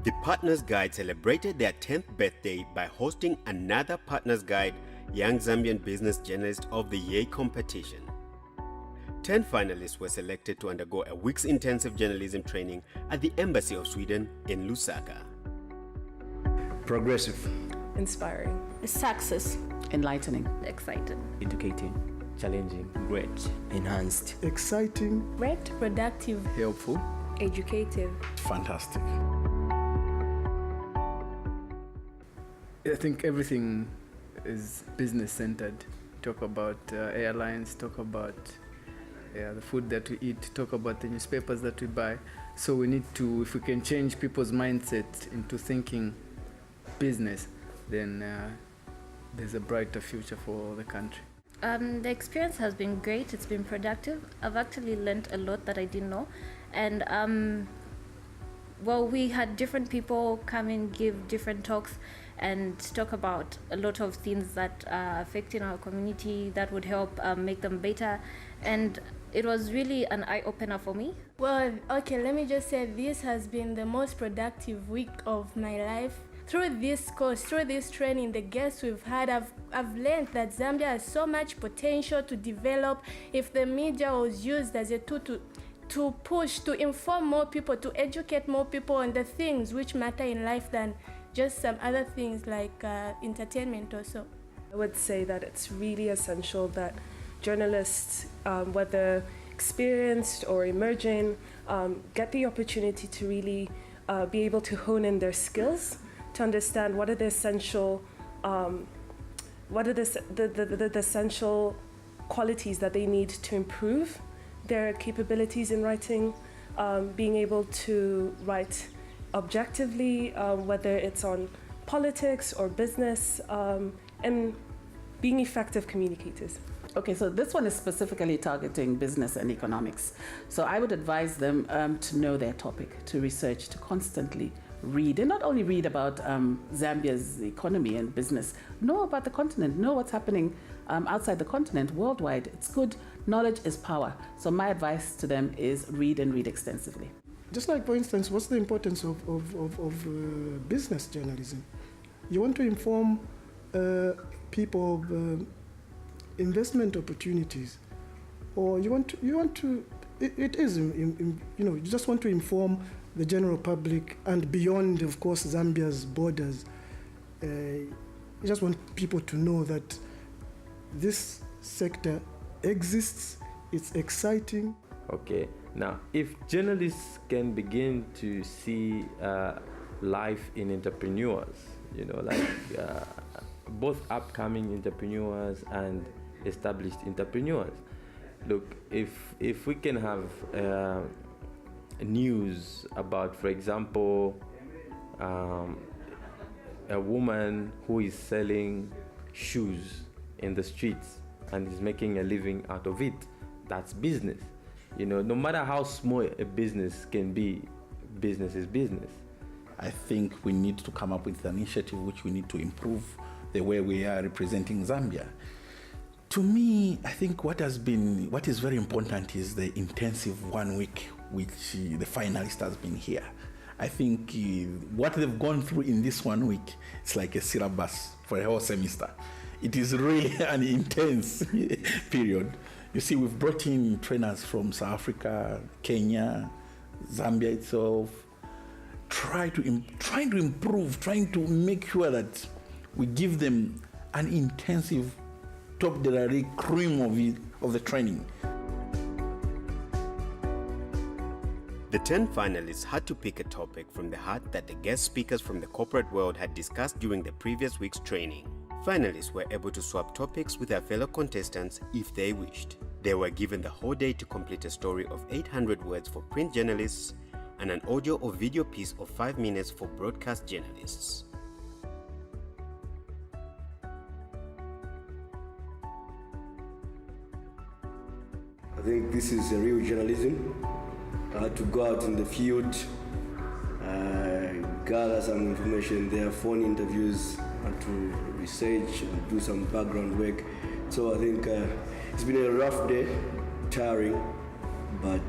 The Partners Guide celebrated their 10th birthday by hosting another Partners Guide Young Zambian Business Journalist of the Year competition. 10 finalists were selected to undergo a week's intensive journalism training at the Embassy of Sweden in Lusaka. Progressive. Inspiring. Success. Enlightening. Exciting. Educating. Challenging. Great. Enhanced. Exciting. Great. Productive. Helpful. Educative. Fantastic. I think everything is business-centered. Talk about airlines, talk about the food that we eat, talk about the newspapers that we buy. So we need to, if we can change people's mindset into thinking business, then there's a brighter future for the country. The experience has been great. It's been productive. I've actually learned a lot that I didn't know. And we had different people come and give different talks and talk about a lot of things that are affecting our community that would help make them better. And it was really an eye-opener for me. Well, okay, let me just say this has been the most productive week of my life. Through this course, through this training, the guests we've had, I've learned that Zambia has so much potential to develop if the media was used as a tool to push, to inform more people, to educate more people on the things which matter in life than just some other things like entertainment also. I would say that it's really essential that journalists, whether experienced or emerging, get the opportunity to really be able to hone in their skills, to understand what are the essential, the essential qualities that they need to improve their capabilities in writing, being able to write objectively, whether it's on politics or business, and being effective communicators. Okay, so this one is specifically targeting business and economics. So I would advise them to know their topic, to research, to constantly read, and not only read about Zambia's economy and business, know about the continent, know what's happening outside the continent, worldwide. It's good. Knowledge is power. So my advice to them is read and read extensively. Just like, for instance, what's the importance of business journalism? You want to inform people of investment opportunities, or you just want to inform the general public and beyond, of course, Zambia's borders. You just want people to know that this sector exists, it's exciting. Okay, now if journalists can begin to see life in entrepreneurs, both upcoming entrepreneurs and established entrepreneurs. Look, if we can have news about, for example, a woman who is selling shoes in the streets and is making a living out of it, that's business. No matter how small a business can be, business is business. I think we need to come up with an initiative which we need to improve the way we are representing Zambia. To me, I think what is very important is the intensive 1 week which the finalist has been here. I think what they've gone through in this 1 week, it's like a syllabus for a whole semester. It is really an intense period. You see, we've brought in trainers from South Africa, Kenya, Zambia itself, trying to improve, trying to make sure that we give them an intensive, top-of-the cream of the training. The 10 finalists had to pick a topic from the hat that the guest speakers from the corporate world had discussed during the previous week's training. Finalists were able to swap topics with their fellow contestants if they wished. They were given the whole day to complete a story of 800 words for print journalists and an audio or video piece of 5 minutes for broadcast journalists. I think this is a real journalism. I had to go out in the field, gather some information there, phone interviews, and to research and do some background work. So I think it's been a rough day, tiring, but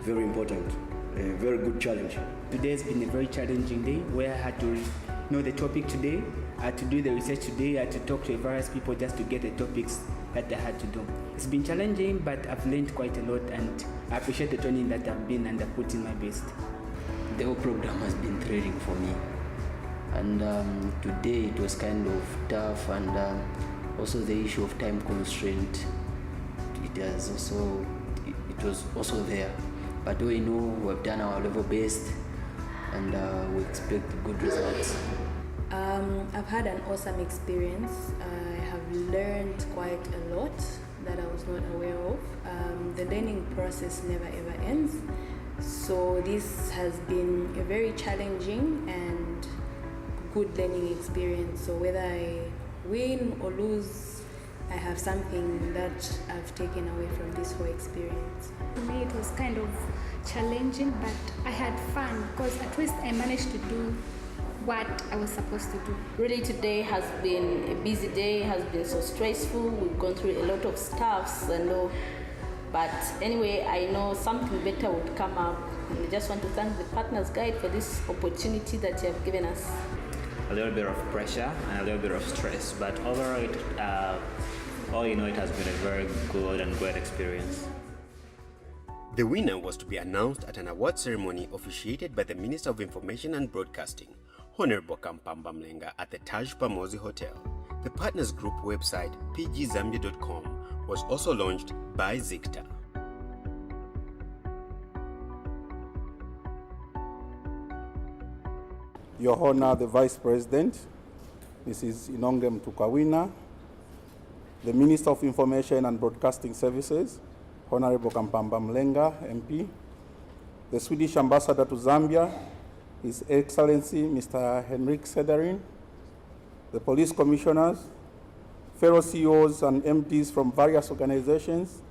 very important, a very good challenge. today has been a very challenging day where I had to know the topic today, I had to do the research today, I had to talk to various people just to get the topics that I had to do. It's been challenging, but I've learned quite a lot, and I appreciate the training that I've been and I've put in my best. The whole program has been thrilling for me, and today it was kind of tough, and also the issue of time constraint. It was also there, but we know we've done our level best, and we expect good results. I've had an awesome experience. I have learned quite a lot that I was not aware of. The learning process never ever ends. So this has been a very challenging and good learning experience. So whether I win or lose, I have something that I've taken away from this whole experience. For me, it was kind of challenging, but I had fun because at least I managed to do what I was supposed to do. Really, today has been a busy day, has been so stressful. We've gone through a lot of stuffs and all. But anyway, I know something better would come up. And I just want to thank the Partners Guide for this opportunity that you have given us. A little bit of pressure and a little bit of stress, but overall, all in all, it has been a very good and great experience. The winner was to be announced at an award ceremony officiated by the Minister of Information and Broadcasting, Honorable Kampamba Mlenga, at the Taj Pamozi Hotel. The Partners Group website, pgzambia.com, was also launched by Zicta. Your Honor, the Vice President, Mrs. Inongem Tukawina, the Minister of Information and Broadcasting Services, Honorable Kampamba Mlenga, MP, the Swedish Ambassador to Zambia, His Excellency Mr. Henrik Sederin, the Police Commissioners, fellow CEOs and MDs from various organizations,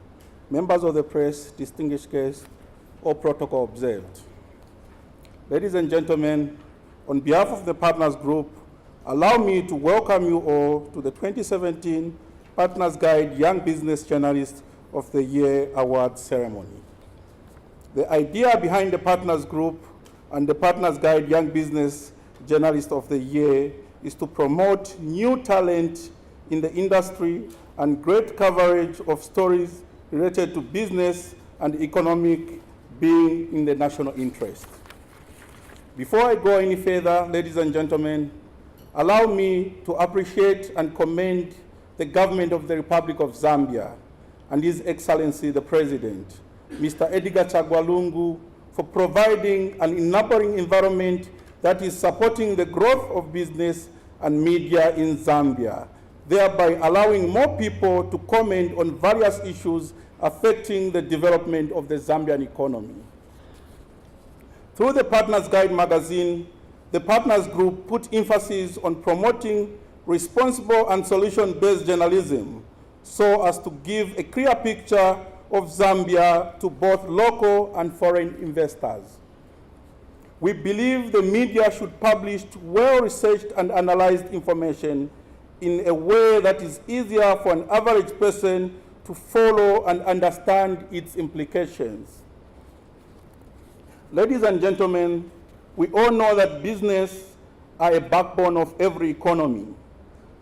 members of the press, distinguished guests, all protocol observed. Ladies and gentlemen, on behalf of the Partners Group, allow me to welcome you all to the 2017 Partners Guide Young Business Journalist of the Year Award ceremony. The idea behind the Partners Group and the Partners Guide Young Business Journalist of the Year is to promote new talent in the industry and great coverage of stories related to business and economic being in the national interest. Before I go any further, ladies and gentlemen, allow me to appreciate and commend the government of the Republic of Zambia and His Excellency the President, Mr. Edgar Chagwa Lungu, for providing an enabling environment that is supporting the growth of business and media in Zambia, thereby allowing more people to comment on various issues affecting the development of the Zambian economy. Through the Partners Guide magazine, the Partners Group put emphasis on promoting responsible and solution-based journalism so as to give a clear picture of Zambia to both local and foreign investors. We believe the media should publish well-researched and analyzed information in a way that is easier for an average person to follow and understand its implications. Ladies and gentlemen, we all know that business are a backbone of every economy.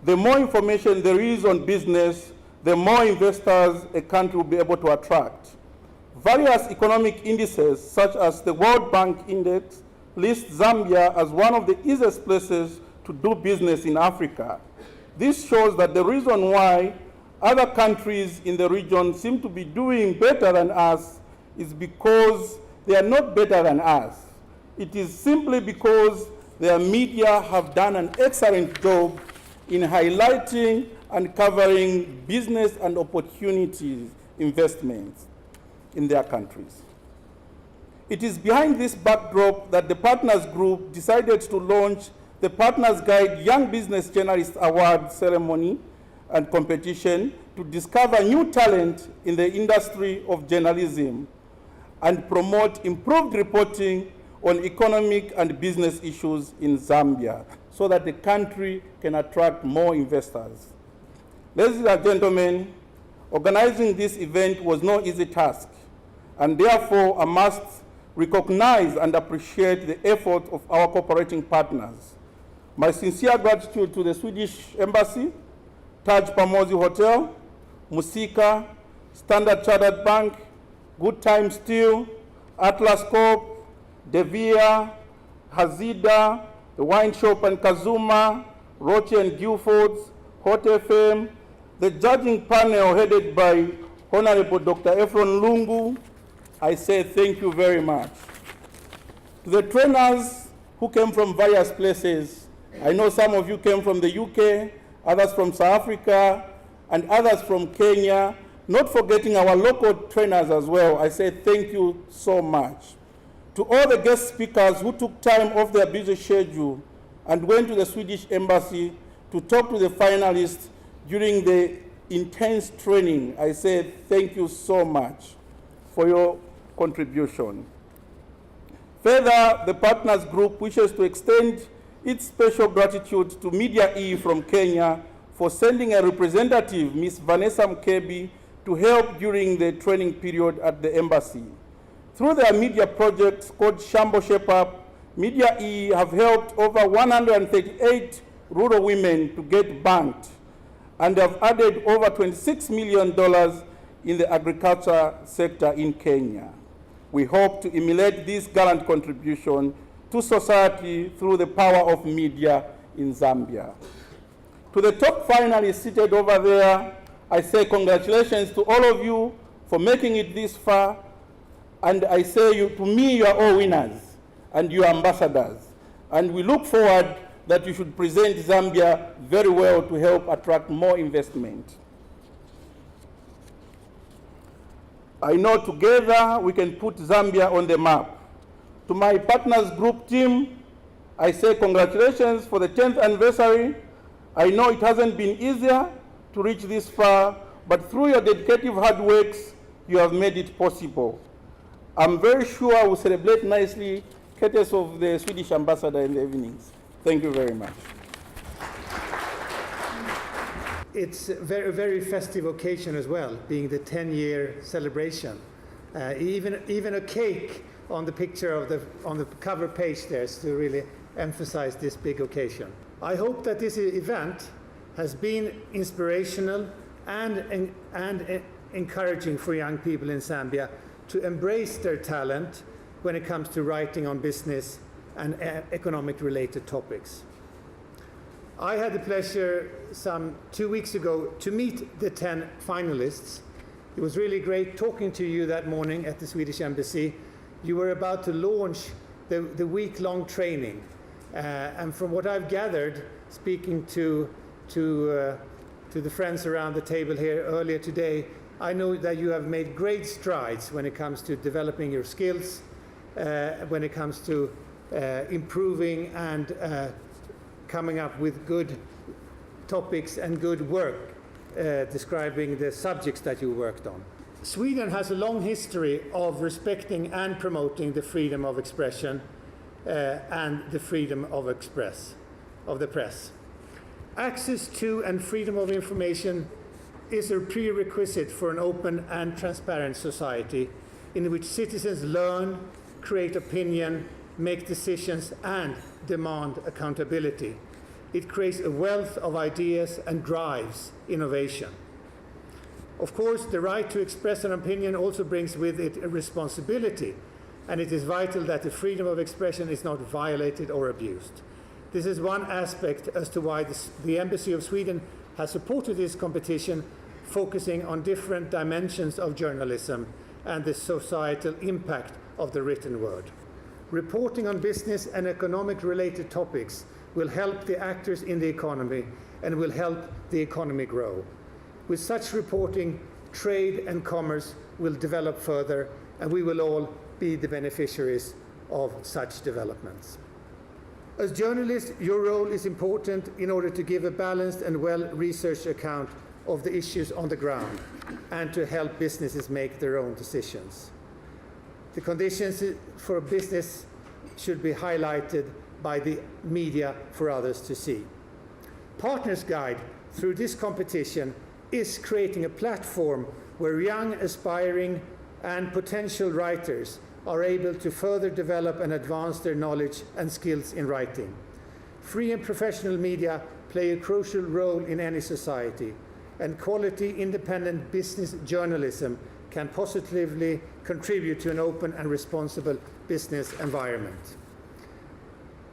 The more information there is on business, the more investors a country will be able to attract. Various economic indices, such as the World Bank Index, list Zambia as one of the easiest places to do business in Africa. This shows that the reason why other countries in the region seem to be doing better than us is because they are not better than us. It is simply because their media have done an excellent job in highlighting and covering business and opportunities, investments in their countries. It is behind this backdrop that the Partners Group decided to launch the Partners Guide Young Business Journalist Award ceremony and competition to discover new talent in the industry of journalism and promote improved reporting on economic and business issues in Zambia so that the country can attract more investors. Ladies and gentlemen, organizing this event was no easy task, and therefore I must recognize and appreciate the effort of our cooperating partners. My sincere gratitude to the Swedish Embassy, Taj Pamosi Hotel, Musika, Standard Chartered Bank, Good Time Steel, Atlas Corp, Devia, Hazida, the Wine Shop and Kazuma, Roche and Guilfords, Hot FM, the judging panel headed by Honorable Dr. Efron Lungu. I say thank you very much. To the trainers who came from various places, I know some of you came from the UK, others from South Africa, and others from Kenya, not forgetting our local trainers as well. I say thank you so much. To all the guest speakers who took time off their busy schedule and went to the Swedish Embassy to talk to the finalists during the intense training, I say thank you so much for your contribution. Further, the Partners Group wishes to extend its special gratitude to Media E from Kenya for sending a representative, Ms. Vanessa Mkebi, to help during the training period at the embassy. Through their media project called Shambo Shape Up, Media E have helped over 138 rural women to get banked and have added over $26 million in the agriculture sector in Kenya. We hope to emulate this gallant contribution to society through the power of media in Zambia. To the top finalists seated over there, I say congratulations to all of you for making it this far. And I say to me, you are all winners and you are ambassadors. And we look forward that you should present Zambia very well to help attract more investment. I know together we can put Zambia on the map. To my Partners Group team, I say congratulations for the 10th anniversary. I know it hasn't been easier to reach this far, but through your dedicated hard works, you have made it possible. I'm very sure we'll celebrate nicely, courtesy of the Swedish ambassador in the evenings. Thank you very much. It's a very festive occasion as well, being the 10-year celebration. Even a cake on the picture on the cover page there to really emphasize this big occasion. I hope that this event has been inspirational and encouraging for young people in Zambia to embrace their talent when it comes to writing on business and economic related topics. I had the pleasure some 2 weeks ago to meet the 10 finalists. It was really great talking to you that morning at the Swedish Embassy. You were about to launch the week-long training. And from what I've gathered, speaking to the friends around the table here earlier today, I know that you have made great strides when it comes to developing your skills, when it comes to improving and coming up with good topics and good work describing the subjects that you worked on. Sweden has a long history of respecting and promoting the freedom of expression and the freedom of the press. Access to and freedom of information is a prerequisite for an open and transparent society in which citizens learn, create opinion, make decisions, and demand accountability. It creates a wealth of ideas and drives innovation. Of course, the right to express an opinion also brings with it a responsibility, and it is vital that the freedom of expression is not violated or abused. This is one aspect as to why the Embassy of Sweden has supported this competition, focusing on different dimensions of journalism and the societal impact of the written word. Reporting on business and economic related topics will help the actors in the economy and will help the economy grow. With such reporting, trade and commerce will develop further, and we will all be the beneficiaries of such developments. As journalists, your role is important in order to give a balanced and well-researched account of the issues on the ground and to help businesses make their own decisions. The conditions for business should be highlighted by the media for others to see. Partners Guide, through this competition, is creating a platform where young, aspiring, and potential writers are able to further develop and advance their knowledge and skills in writing. Free and professional media play a crucial role in any society, and quality independent business journalism can positively contribute to an open and responsible business environment.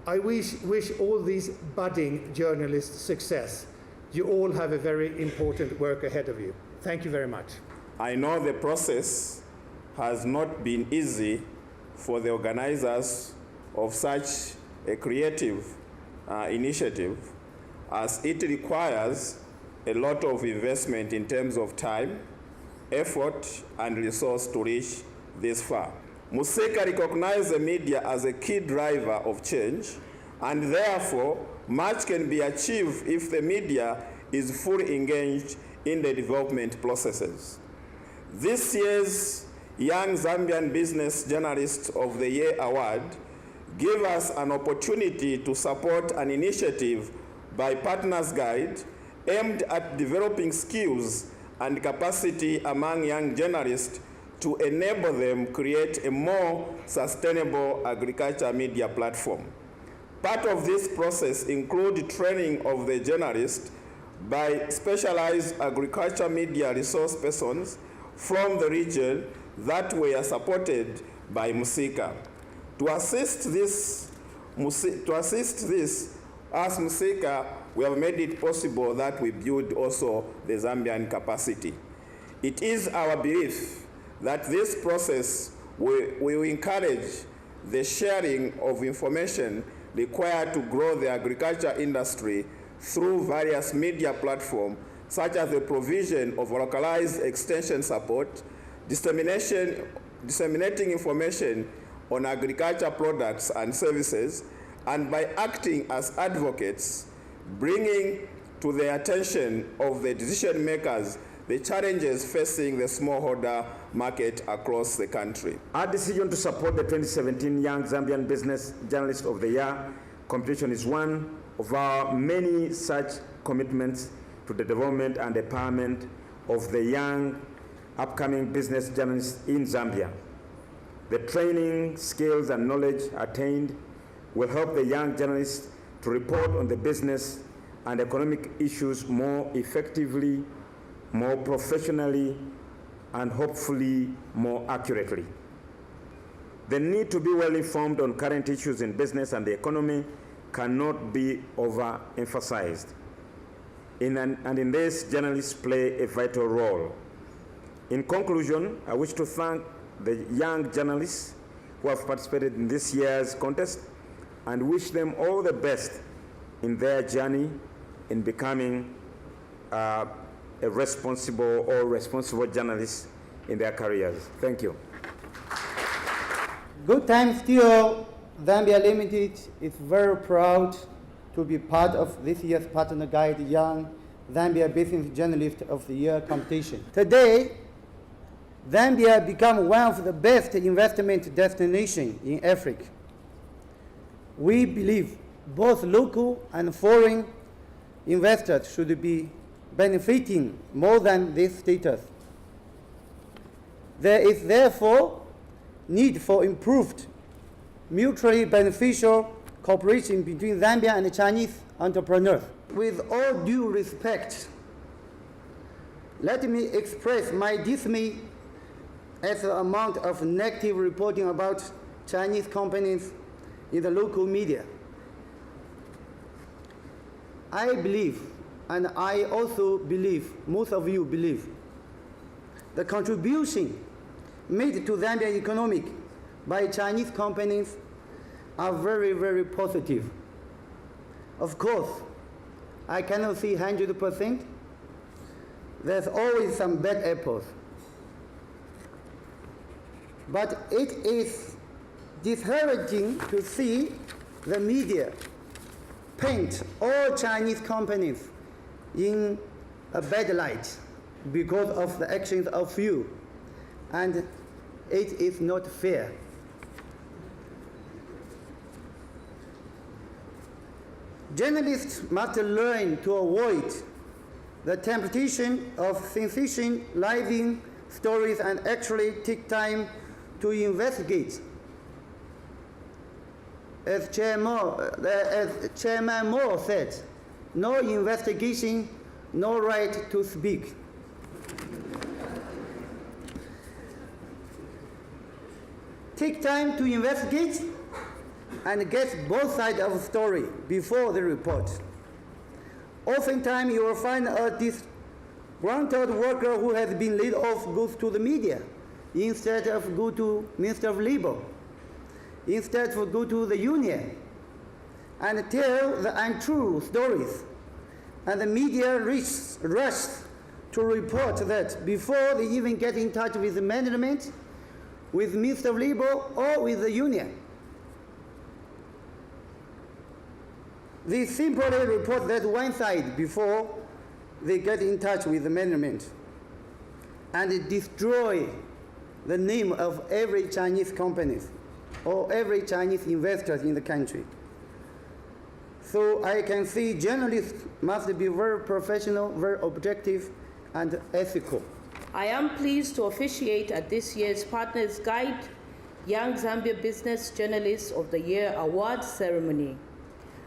I wish all these budding journalists success. You all have a very important work ahead of you. Thank you very much. I know the process has not been easy for the organizers of such a creative initiative, as it requires a lot of investment in terms of time, effort, and resource to reach this far. Museka recognized the media as a key driver of change, and therefore much can be achieved if the media is fully engaged in the development processes. This year's Young Zambian Business Journalist of the Year Award gave us an opportunity to support an initiative by Partners Guide aimed at developing skills and capacity among young journalists to enable them create a more sustainable agriculture media platform. Part of this process includes training of the journalists by specialized agriculture media resource persons from the region that were supported by Musika. To assist this, as Musika, we have made it possible that we build also the Zambian capacity. It is our belief that this process will encourage the sharing of information required to grow the agriculture industry through various media platforms, such as the provision of localized extension support, disseminating information on agriculture products and services, and by acting as advocates, bringing to the attention of the decision makers the challenges facing the smallholder market across the country. Our decision to support the 2017 Young Zambian Business Journalist of the Year competition is one of our many such commitments to the development and empowerment of the young upcoming business journalists in Zambia. The training, skills, and knowledge attained will help the young journalists to report on the business and economic issues more effectively, more professionally, and hopefully more accurately. The need to be well informed on current issues in business and the economy cannot be overemphasized. And in this, journalists play a vital role. In conclusion, I wish to thank the young journalists who have participated in this year's contest and wish them all the best in their journey in becoming a responsible journalist in their careers. Thank you. Good Time Steel Zambia Limited is very proud to be part of this year's Partner Guide Young Zambia Business Journalist of the Year competition. Today, Zambia become one of the best investment destinations in Africa. We believe both local and foreign investors should be benefiting more than this status. There is therefore need for improved, mutually beneficial cooperation between Zambia and Chinese entrepreneurs. With all due respect, let me express my dismay at the amount of negative reporting about Chinese companies in the local media. I believe, and I also believe, most of you believe, the contribution made to Zambian economic by Chinese companies are very, very positive. Of course, I cannot see 100%. There's always some bad apples. But it is discouraging to see the media paint all Chinese companies in a bad light because of the actions of few. And it is not fair. Journalists must learn to avoid the temptation of sensationalizing stories and actually take time to investigate. As Chairman Moore said, no investigation, no right to speak. Take time to investigate and get both sides of the story before the report. Oftentimes you will find a disgruntled worker who has been laid off goes to the media instead of go to Minister of Labor, instead of go to the union and tell the untrue stories. And the media rushes to report that before they even get in touch with the management, with Minister of Labor or with the union. They simply report that one side before they get in touch with the management and destroy the name of every Chinese company or every Chinese investor in the country. So I can see journalists must be very professional, very objective, and ethical. I am pleased to officiate at this year's Partners Guide Young Zambia Business Journalist of the Year Award ceremony,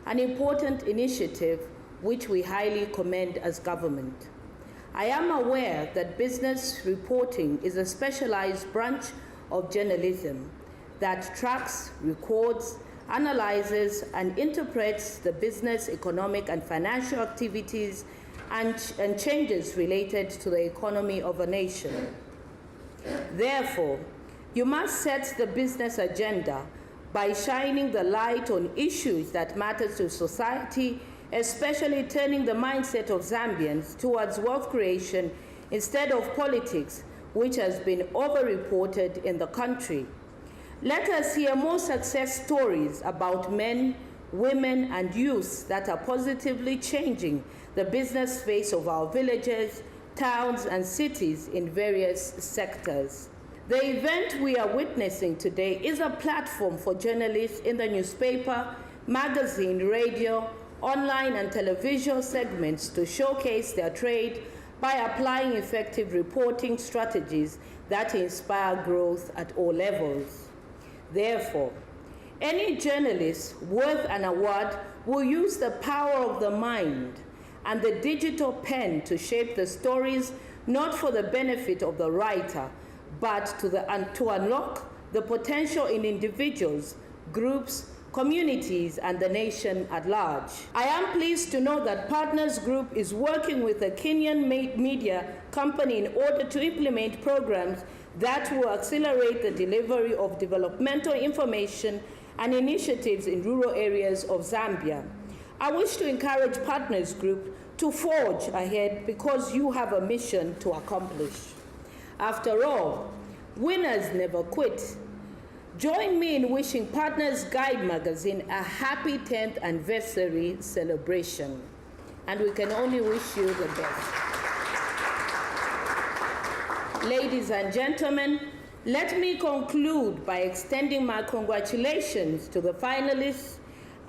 an important initiative which we highly commend as government. I am aware that business reporting is a specialized branch of journalism that tracks, records, analyzes, and interprets the business, economic, and financial activities and changes related to the economy of a nation. Therefore, you must set the business agenda by shining the light on issues that matter to society, especially turning the mindset of Zambians towards wealth creation instead of politics, which has been overreported in the country. Let us hear more success stories about men, women, and youth that are positively changing the business face of our villages, towns, and cities in various sectors. The event we are witnessing today is a platform for journalists in the newspaper, magazine, radio, online, and television segments to showcase their trade by applying effective reporting strategies that inspire growth at all levels. Therefore, any journalist worth an award will use the power of the mind and the digital pen to shape the stories not for the benefit of the writer, but to unlock the potential in individuals, groups, communities, and the nation at large. I am pleased to know that Partners Group is working with a Kenyan media company in order to implement programs that will accelerate the delivery of developmental information and initiatives in rural areas of Zambia. I wish to encourage Partners Group to forge ahead because you have a mission to accomplish. After all, winners never quit. Join me in wishing Partners Guide magazine a happy 10th anniversary celebration. And we can only wish you the best. Ladies and gentlemen, let me conclude by extending my congratulations to the finalists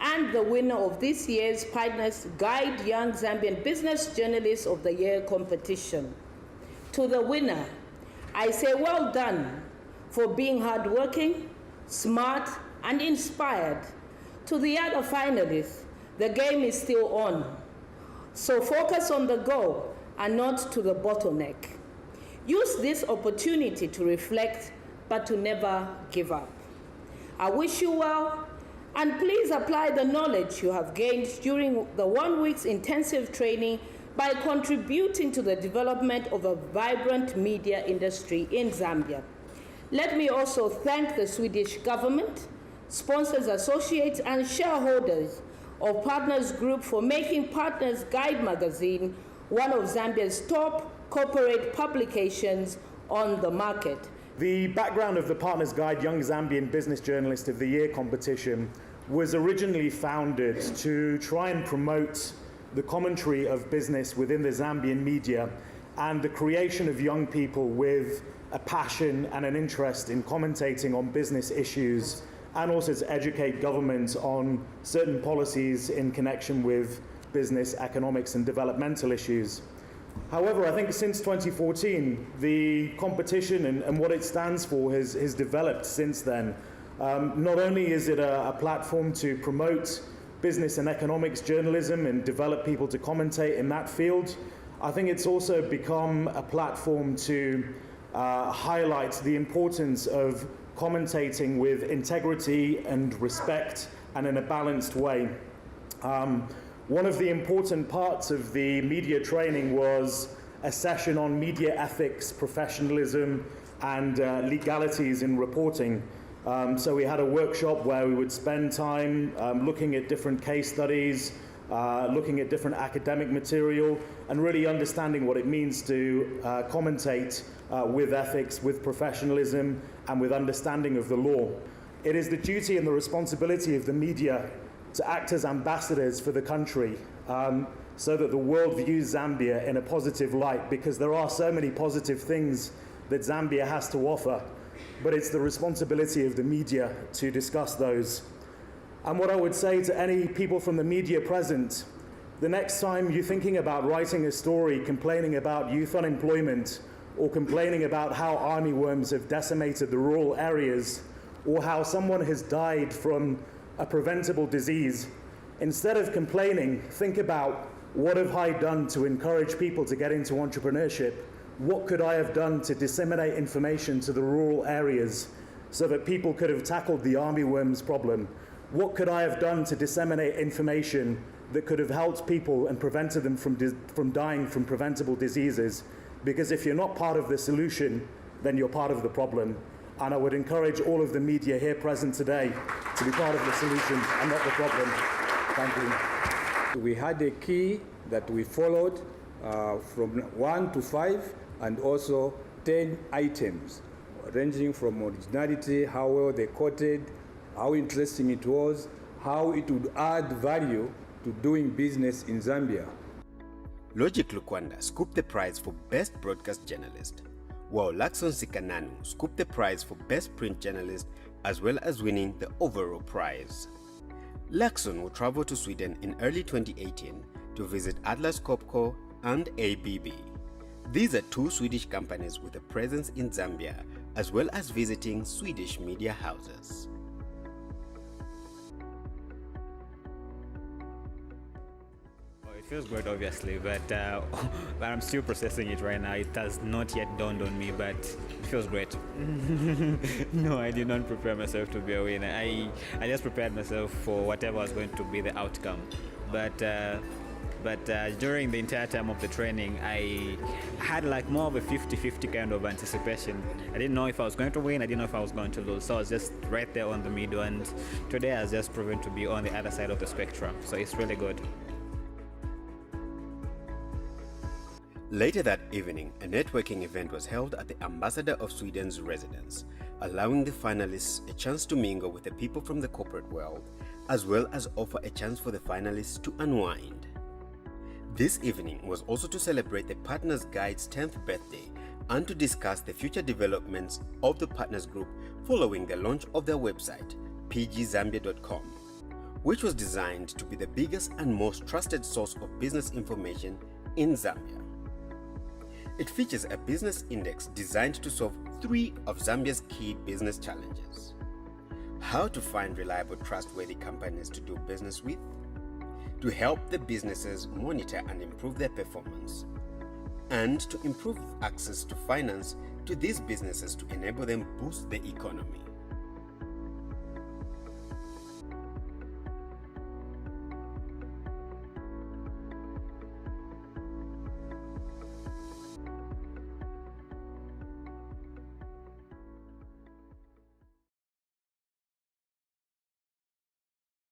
and the winner of this year's Partners Guide Young Zambian Business Journalist of the Year competition. To the winner, I say well done for being hardworking, smart, and inspired. To the other finalists, the game is still on. So focus on the goal and not to the bottleneck. Use this opportunity to reflect, but to never give up. I wish you well, and please apply the knowledge you have gained during the 1 week's intensive training by contributing to the development of a vibrant media industry in Zambia. Let me also thank the Swedish government, sponsors, associates, and shareholders of Partners Group for making Partners Guide magazine one of Zambia's top corporate publications on the market. The background of the Partners Guide Young Zambian Business Journalist of the Year competition was originally founded to try and promote the commentary of business within the Zambian media and the creation of young people with a passion and an interest in commentating on business issues, and also to educate governments on certain policies in connection with business, economics, and developmental issues. However, I think since 2014, the competition and what it stands for has developed since then. Not only is it a platform to promote business and economics journalism and develop people to commentate in that field, I think it's also become a platform to highlight the importance of commentating with integrity and respect and in a balanced way. One of the important parts of the media training was a session on media ethics, professionalism, and legalities in reporting. So we had a workshop where we would spend time looking at different case studies, looking at different academic material, and really understanding what it means to commentate with ethics, with professionalism, and with understanding of the law. It is the duty and the responsibility of the media to act as ambassadors for the country so that the world views Zambia in a positive light, because there are so many positive things that Zambia has to offer, but it's the responsibility of the media to discuss those. And what I would say to any people from the media present, the next time you're thinking about writing a story complaining about youth unemployment, or complaining about how armyworms have decimated the rural areas, or how someone has died from a preventable disease, instead of complaining, think about, what have I done to encourage people to get into entrepreneurship? What could I have done to disseminate information to the rural areas so that people could have tackled the armyworms problem? What could I have done to disseminate information that could have helped people and prevented them from dying from preventable diseases? Because if you're not part of the solution, then you're part of the problem. And I would encourage all of the media here present today to be part of the solution and not the problem. Thank you. We had a key that we followed from 1 to 5, and also 10 items, ranging from originality, how well they quoted, how interesting it was, how it would add value to doing business in Zambia. Logic Lukwanda scooped the prize for Best Broadcast Journalist, while Lakson Sikananu scooped the prize for Best Print Journalist, as well as winning the overall prize. Lakson will travel to Sweden in early 2018 to visit Atlas Copco and ABB. These are two Swedish companies with a presence in Zambia, as well as visiting Swedish media houses. It feels great, obviously, but I'm still processing it right now. It has not yet dawned on me, but it feels great. No, I did not prepare myself to be a winner. I just prepared myself for whatever was going to be the outcome. But during the entire time of the training, I had like more of a 50-50 kind of anticipation. I didn't know if I was going to win, I didn't know if I was going to lose, so I was just right there on the middle, and today has just proven to be on the other side of the spectrum, so it's really good. Later that evening, a networking event was held at the Ambassador of Sweden's residence, allowing the finalists a chance to mingle with the people from the corporate world, as well as offer a chance for the finalists to unwind. This evening was also to celebrate the Partners Guide's 10th birthday and to discuss the future developments of the Partners Group following the launch of their website, pgzambia.com, which was designed to be the biggest and most trusted source of business information in Zambia. It features a business index designed to solve 3 of Zambia's key business challenges: how to find reliable, trustworthy companies to do business with, to help the businesses monitor and improve their performance, and to improve access to finance to these businesses to enable them boost the economy.